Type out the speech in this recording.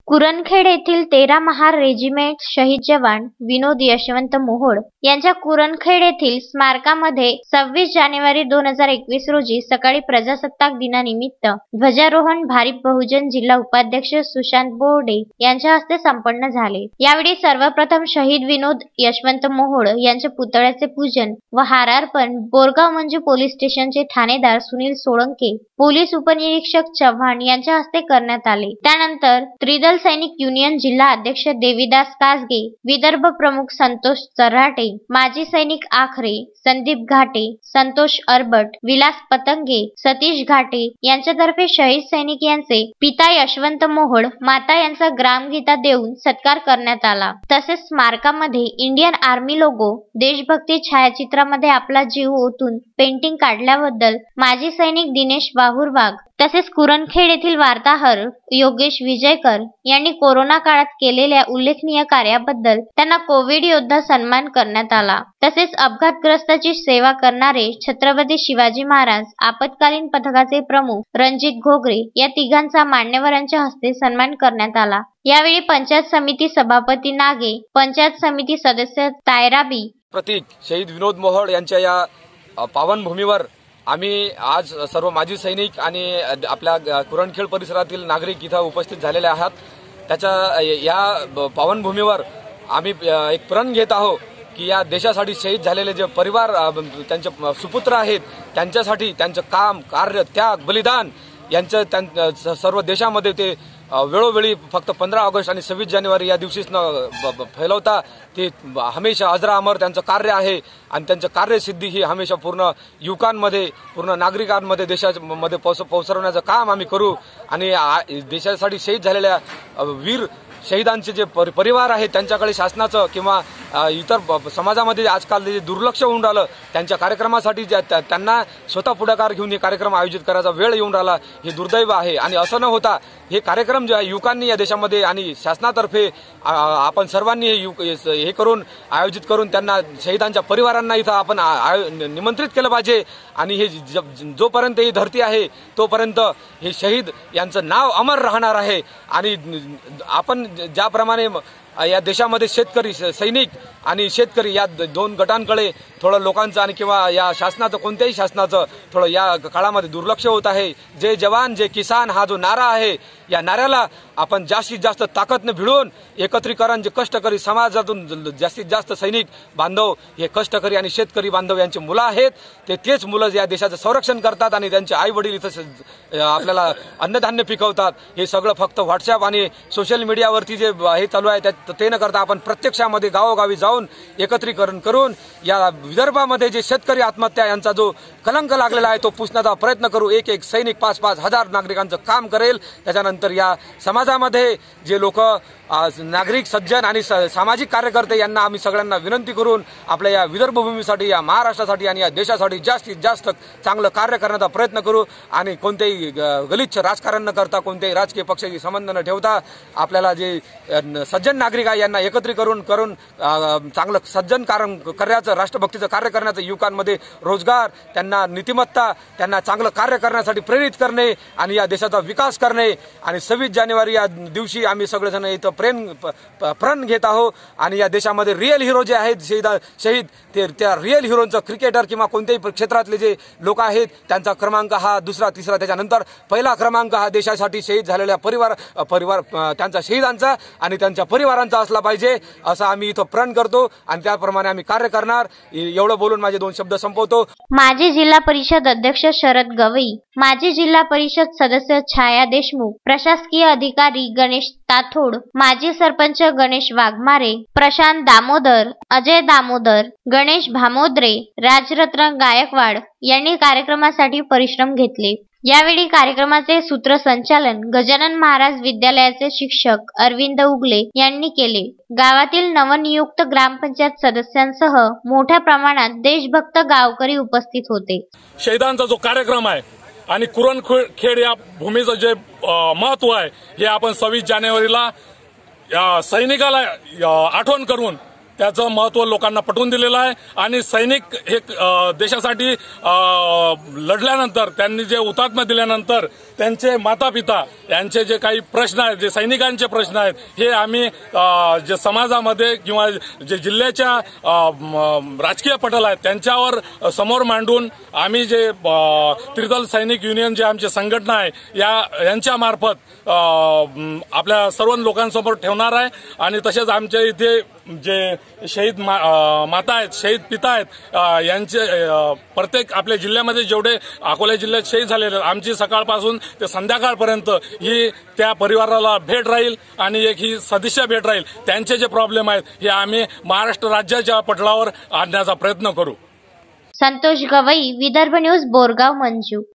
कुरणखेड येथील 13 महार रेजिमेंट शहीद जवान विनोद यशवंत मोहोळ यांच्या कुरणखेड येथील स्मारकामध्ये 26 जानेवारी 2021 रोजी सकाळी प्रजासत्ताक दिनानिमित्त ध्वजारोहण भारिप बहुजन जिल्हा उपाध्यक्ष सुशांत बोर्डे यांच्या हस्ते संपन्न झाले। यावेळी सर्वप्रथम शहीद विनोद यशवंत मोहोळ यांच्या पुतळ्याचे पूजन व हारार्पण बोरगाव मंजू पोलीस स्टेशनचे ठाणेदार सुनील सोळंके, पोलीस उपनिरीक्षक चव्हाण यांच्या हस्ते करण्यात आले। त्यानंतर त्रिदल सैनिक युनियन जिल्हा अध्यक्ष देवीदास कासगे, विदर्भ प्रमुख संतोष चऱ्हाटे, माजी सैनिक आखरे, संदीप घाटे, संतोष अरबट, विलास पतंगे, सतीश घाटे यांच्यातर्फे शहीद सैनिक यांचे पिता यशवंत मोहोळ, माता यांचा ग्रामगीता देऊन सत्कार करण्यात आला। तसेच स्मारकामध्ये इंडियन आर्मी लोगो, देशभक्ती छायाचित्रामध्ये आपला जीव ओतून पेंटिंग काढल्याबद्दल माजी सैनिक दिनेश वाहुरवाघ तसेच कुरणखेड येथील वार्ताहर योगेश विजयकर यांनी कोरोना काळात केलेल्या उल्लेखनीय कार्याबद्दल त्यांना कोविड योद्धा सन्मान करण्यात आला। तसेच अपघातग्रस्ताची सेवा करणारे छत्रपती शिवाजी महाराज आपत्कालीन पथकाचे प्रमुख रणजित घोगरे या तिघांचा मान्यवरांच्या हस्ते सन्मान करण्यात आला। यावेळी पंचायत समिती सभापती नागे, पंचायत समिती सदस्य तायराबी, प्रतीक शहीद विनोद मोहोळ यांच्या या पावनभूमीवर आम्ही आज सर्व माजी सैनिक आणि आपल्या कुरणखेड परिसरातील नागरिक इथं उपस्थित झालेले आहात। त्याच्या या पावनभूमीवर आम्ही एक प्रण घेत आहोत की या देशासाठी शहीद झालेले जे परिवार त्यांचे सुपुत्र आहेत त्यांच्यासाठी त्यांचं काम, कार्य, त्याग, बलिदान यांचं सर्व देशामध्ये ते वेळोवेळी फक्त 15 ऑगस्ट आणि 26 जानेवारी या दिवशीच फैलवता ते हमेशा अजरा अमर त्यांचं कार्य आहे आणि त्यांचं कार्यसिद्धी ही हमेशा पूर्ण युवकांमध्ये, पूर्ण नागरिकांमध्ये देशामध्ये पोहोचवण्याचं काम आम्ही करू। आणि देशासाठी शहीद झालेल्या वीर शहीदांचे जे परिवार आहेत त्यांच्याकडे शासनाचं किंवा इतर समाजामध्ये आजकाल जे दुर्लक्ष होऊन राहिलं त्यांच्या कार्यक्रमासाठी त्यांना स्वतः पुढाकार घेऊन हे कार्यक्रम आयोजित करायचा वेळ येऊन राहिला, हे दुर्दैव आहे। आणि असं न होता हे कार्यक्रम जे युवकांनी या देशामध्ये आणि शासनातर्फे आपण सर्वांनी हे करून आयोजित करून त्यांना शहीदांच्या परिवारांना इथं आपण निमंत्रित केलं पाहिजे। आणि हे जोपर्यंत ही धरती आहे तोपर्यंत हे शहीद यांचं नाव अमर राहणार आहे। आणि आपण ज्याप्रमाणे या देशामध्ये शेतकरी सैनिक आणि शेतकरी या दोन गटांकडे थोडं लोकांचं आणि किंवा या शासनाचं कोणत्याही शासनाचं थोडं या काळामध्ये दुर्लक्ष होत आहे। जय जवान जय किसान हा जो नारा आहे या नाऱ्याला आपण जास्तीत जास्त ताकदने भिडून एकत्रीकरण जे कष्टकरी समाजातून जास्तीत जास्त सैनिक बांधव हे कष्टकरी आणि शेतकरी बांधव यांची मुलं आहेत तेच मुलं या देशाचं संरक्षण करतात आणि त्यांचे आई वडील इथं आपल्याला अन्नधान्य पिकवतात। हे सगळं फक्त व्हॉट्सअप आणि सोशल मीडियावरती जे हे चालू आहे ते न करता आपण प्रत्यक्षामध्ये गावोगावी जाऊन एकत्रीकरण करून या विदर्भामध्ये जे शेतकरी आत्महत्या यांचा जो कलंक लागलेला आहे तो पुसण्याचा प्रयत्न करू। एक एक सैनिक 5-5 हजार नागरिकांचं काम करेल। त्याच्यानंतर या समाजामध्ये जे लोक नागरिक सज्जन आणि सामाजिक कार्यकर्ते यांना आम्ही सगळ्यांना विनंती करून आपल्या या विदर्भ भूमीसाठी, या महाराष्ट्रासाठी आणि या देशासाठी जास्तीत जास्त चांगलं कार्य करण्याचा प्रयत्न करू। आणि कोणतेही गलिच्छ राजकारण न करता, कोणत्याही राजकीय पक्षाशी संबंध न ठेवता आपल्याला जे सज्जन नागरिक आहे यांना एकत्रीकरण करून चांगलं सज्जन कार्याचं, राष्ट्रभक्तीचं कार्य करण्याचं, युवकांमध्ये रोजगार, त्यांना नीतिमत्ता, त्यांना चांगलं कार्य करण्यासाठी प्रेरित करणे आणि या देशाचा विकास करणे। आणि 26 जानेवारी या दिवशी आम्ही सगळेजण इथं प्रण घेत आहोत। आणि या देशामध्ये रिअल हिरो जे आहेत शहीद त्या रिअल हिरोंचं क्रिकेटर किंवा कोणत्याही क्षेत्रातले जे लोक आहेत त्यांचा क्रमांक हा दुसरा, तिसरा, त्याच्यानंतर पहिला क्रमांक हा देशासाठी शहीद झालेल्या परिवार त्यांचा शहीदांचा आणि त्यांच्या परिवारांचा असला पाहिजे असं आम्ही इथं प्रण करतो आणि त्याप्रमाणे आम्ही कार्य करणार। एवढं बोलून माझे 2 शब्द संपवतो। माजी जिल्हा परिषद अध्यक्ष शरद गवई, माजी जिल्हा परिषद सदस्य छाया देशमुख, प्रशासकीय अधिकारी गणेश ताथोड, माजी सरपंच गणेश वाघमारे, प्रशांत दामोदर, अजय दामोदर, गणेश भामोद्रे, राजरत्न गायकवाड यांनी कार्यक्रमासाठी परिश्रम घेतले। यावेळी कार्यक्रमाचे सूत्रसंचालन गजानन महाराज विद्यालयाचे शिक्षक अरविंद उगले यांनी केले। गावातील नवनियुक्त ग्रामपंचायत सदस्यांसह मोठ्या प्रमाणात देशभक्त गावकरी उपस्थित होते। शहीदांचा जो कार्यक्रम आहे आणि कुरणखेड या भूमीचं जे महत्व आहे हे आपण 26 जानेवारीला सैनिकाला आठवण करून त्याचं महत्व लोकांना पटवून दिलेलं आहे। आणि सैनिक हे देशासाठी लढल्यानंतर, त्यांनी जे हुतात्मा दिल्यानंतर त्यांचे माता पिता यांचे जे काही प्रश्न आहेत, जे सैनिकांचे प्रश्न आहेत, हे आम्ही जे समाजामध्ये किंवा जे जिल्ह्याच्या राजकीय पटल आहेत त्यांच्यावर समोर मांडून आम्ही जे त्रिदल सैनिक युनियन जे आमची संघटना आहे यांच्या मार्फत आपल्या सर्व लोकांसमोर ठेवणार आहे। आणि तसेच आमच्या इथे जे शहीद माता आहेत, शहीद पिता आहेत, यांचे प्रत्येक आपल्या जिल्ह्यामध्ये जेवढे अकोला जिल्ह्यात शहीद झालेले आमची सकाळपासून ते संध्याकाळपर्यंत ही त्या परिवाराला भेट राहील आणि एक ही सदिच्छा भेट राहील। त्यांचे जे प्रॉब्लेम आहेत हे आम्ही महाराष्ट्र राज्याच्या पटलावर आणण्याचा प्रयत्न करू। संतोष गवई, विदर्भ न्यूज, बोरगाव मंजू।